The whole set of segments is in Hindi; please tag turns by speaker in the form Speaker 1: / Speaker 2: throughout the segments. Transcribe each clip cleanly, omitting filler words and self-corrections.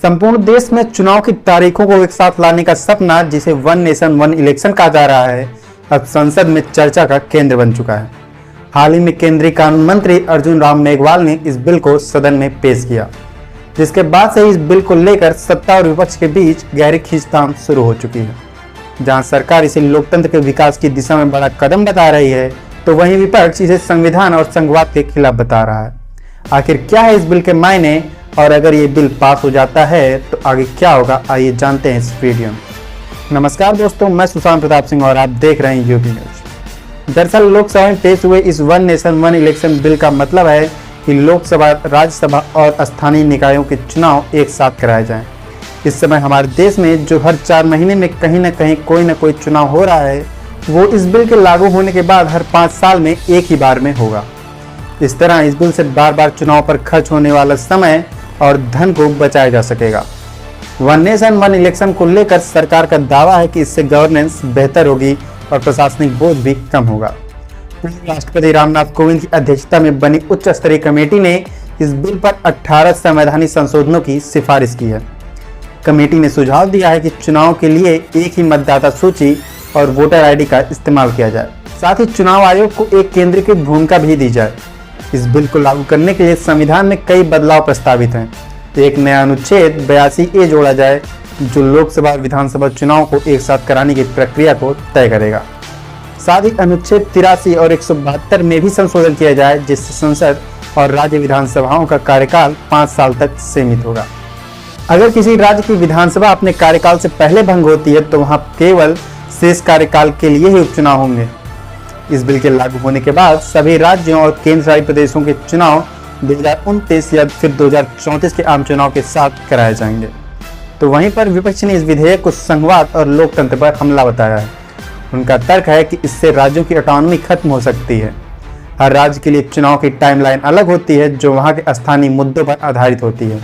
Speaker 1: संपूर्ण देश में चुनाव की तारीखों को एक साथ लाने का सपना, जिसे वन नेशन वन इलेक्शन कहा जा रहा है, अब संसद में चर्चा का केंद्र बन चुका है। हाल ही में केंद्रीय कानून मंत्री अर्जुन राम मेघवाल ने इस बिल को सदन में पेश किया, जिसके बाद से इस बिल को लेकर सत्ता और विपक्ष के बीच गहरी खींचतान शुरू हो चुकी है। जहां सरकार इसे लोकतंत्र के विकास की दिशा में बड़ा कदम बता रही है, तो वहीं विपक्ष इसे संविधान और संघवाद के खिलाफ बता रहा है। आखिर क्या है इस बिल के मायने, और अगर ये बिल पास हो जाता है तो आगे क्या होगा, आइए जानते हैं इस वीडियो में। नमस्कार दोस्तों, मैं सुशांत प्रताप सिंह और आप देख रहे हैं यूपी न्यूज। दरअसल लोकसभा में पेश हुए इस one nation one election bill का मतलब है कि लोकसभा, राज्यसभा और स्थानीय निकायों के चुनाव एक साथ कराए जाएं। इस समय हमारे देश में जो हर 4 महीने में कहीं ना कहीं कोई ना कोई चुनाव हो रहा है, वो इस बिल के लागू होने के बाद हर 5 साल में एक ही बार में होगा। इस तरह इस बिल से बार बार चुनाव पर खर्च होने वाला समय और धन को बचाया जा सकेगा। वन नेशन वन इलेक्शन को लेकर सरकार का दावा है कि इससे गवर्नेंस बेहतर होगी और प्रशासनिक बोझ भी कम होगा। राष्ट्रपति रामनाथ कोविंद की अध्यक्षता में बनी उच्च स्तरीय कमेटी ने इस बिल पर 18 संवैधानिक संशोधनों की सिफारिश की है। कमेटी ने सुझाव दिया है कि चुनाव के लिए एक ही मतदाता सूची और वोटर आईडी का इस्तेमाल किया जाए। साथ ही चुनाव आयोग को एक केंद्रीकृत भूमिका भी दी जाए। इस बिल को लागू करने के लिए संविधान में कई बदलाव प्रस्तावित हैं। एक नया अनुच्छेद 82A जोड़ा जाए, जो लोकसभा और विधानसभा चुनाव को एक साथ कराने की प्रक्रिया को तय करेगा। साथ ही अनुच्छेद 83 और 172 में भी संशोधन किया जाए, जिससे संसद और राज्य विधानसभाओं का कार्यकाल 5 साल तक सीमित होगा। अगर किसी राज्य की विधानसभा अपने कार्यकाल से पहले भंग होती है, तो वहां केवल शेष कार्यकाल के लिए ही उपचुनाव होंगे। इस बिल के लागू होने के बाद सभी राज्यों और केंद्र शासित प्रदेशों के चुनाव 2029 या फिर 2034 के आम चुनाव के साथ कराए जाएंगे। तो वहीं पर विपक्ष ने इस विधेयक को संघवाद और लोकतंत्र पर हमला बताया है। उनका तर्क है कि इससे राज्यों की ऑटोनॉमी खत्म हो सकती है। हर राज्य के लिए चुनाव की टाइमलाइन अलग होती है, जो वहां के स्थानीय मुद्दों पर आधारित होती है।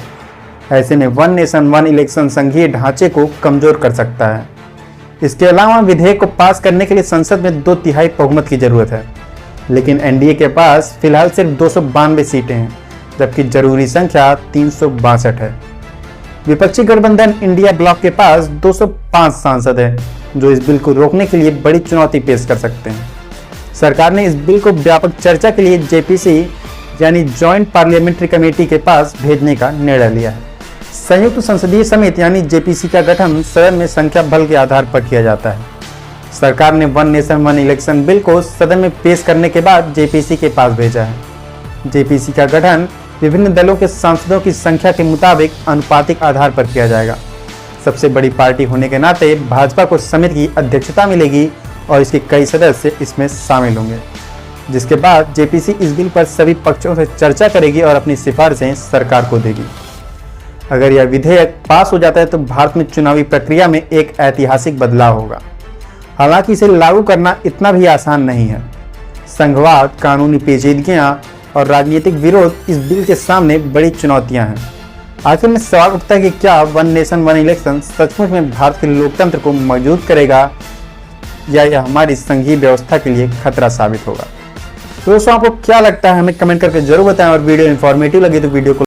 Speaker 1: ऐसे में वन नेशन वन इलेक्शन संघीय ढांचे को कमजोर कर सकता है। इसके अलावा विधेयक को पास करने के लिए संसद में 2/3 बहुमत की जरूरत है, लेकिन एनडीए के पास फिलहाल सिर्फ 292 सीटें हैं, जबकि जरूरी संख्या 362 है। विपक्षी गठबंधन इंडिया ब्लॉक के पास 205 सांसद हैं, जो इस बिल को रोकने के लिए बड़ी चुनौती पेश कर सकते हैं। सरकार ने इस बिल को व्यापक चर्चा के लिए जेपीसी यानी जॉइंट पार्लियामेंट्री कमेटी के पास भेजने का निर्णय लिया है। संयुक्त संसदीय समिति यानी जेपीसी का गठन सदन में संख्या बल के आधार पर किया जाता है। सरकार ने one nation one election bill को सदन में पेश करने के बाद जेपीसी के पास भेजा है। जेपीसी का गठन विभिन्न दलों के सांसदों की संख्या के मुताबिक अनुपातिक आधार पर किया जाएगा। सबसे बड़ी पार्टी होने के नाते भाजपा को समिति की अध्यक्षता मिलेगी और इसके कई सदस्य इसमें शामिल होंगे, जिसके बाद जेपीसी इस बिल पर सभी पक्षों से चर्चा करेगी और अपनी सिफारिशें सरकार को देगी। अगर यह विधेयक पास हो जाता है तो भारत में चुनावी प्रक्रिया में एक ऐतिहासिक बदलाव होगा। हालांकि इसे लागू करना इतना भी आसान नहीं है। संघवाद, कानूनी पेचीदगियां और राजनीतिक विरोध इस बिल के सामने बड़ी चुनौतियां हैं। आखिर में सवाल उठता है कि क्या वन नेशन वन इलेक्शन सचमुच में भारत के लोकतंत्र को मजबूत करेगा, या यह हमारी संघीय व्यवस्था के लिए खतरा साबित होगा। तो दोस्तों, आपको क्या लगता है, हमें कमेंट करके जरूर बताएं। और वीडियो इन्फॉर्मेटिव लगी तो वीडियो को